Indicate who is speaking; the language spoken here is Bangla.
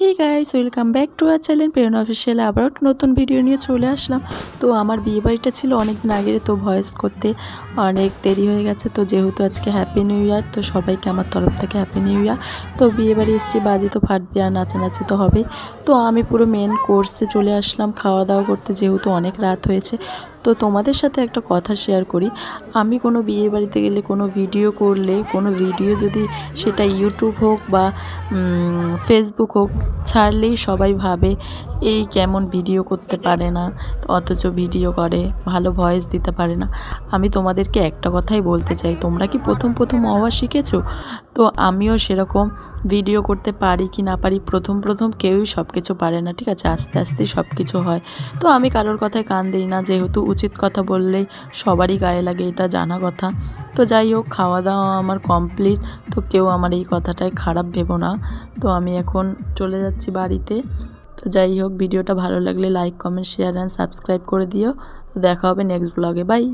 Speaker 1: Hey guys, welcome back to our channel Prerona official. আবারও নতুন ভিডিও নিয়ে চলে আসলাম। তো আমার বিয়েবাড়িটা ছিল অনেক দিন আগে, তো ভয়েস করতে অনেক দেরি হয়ে গেছে। তো যেহেতু আজকে হ্যাপি নিউ ইয়ার, তো সবাইকে আমার তরফ থেকে হ্যাপি নিউ ইয়ার। তো বিয়েবাড়ি এসেছি, বাজি তো ফাটবে আর নাচানাচি তো হবেই। তো আমি পুরো মেন কোর্সে চলে আসলাম খাওয়া দাওয়া করতে, যেহেতু অনেক রাত হয়েছে। তো তোমাদের সাথে একটা কথা শেয়ার করি। আমি কোনো বিয়ে বাড়িতে গেলে, কোনো ভিডিও করলে, কোনো ভিডিও যদি সেটা ইউটিউব হোক বা ফেসবুক হোক, ছাড়লেই সবাই ভাবে এই কেমন ভিডিও করতে পারে না, অথচ ভিডিও করে, ভালো ভয়েস দিতে পারে না। আমি তোমাদেরকে একটা কথাই বলতে চাই, তোমরা কি প্রথম প্রথম হওয়া শিখেছো? তো আমিও সেরকম ভিডিও করতে পারি কি না পারি, প্রথম কেউই সব কিছু পারে না, ঠিক আছে? আস্তে আস্তে সব কিছু হয়। তো আমি কারোর কথায় কান দিই না, যেহেতু উচিত কথা বললেই সবারই গায়ে লাগে, এটা জানা কথা। তো যাই হোক, খাওয়া দাওয়া আমার কমপ্লিট। তো কেউ আমার এই কথাটায় খারাপ ভেবো না। তো আমি এখন চলে যাচ্ছি বাড়িতে। তো যাই হোক, ভিডিওটা ভালো লাগলে like, comment, share and subscribe করে দিও। তো দেখা হবে নেক্সট ব্লগে। বাই।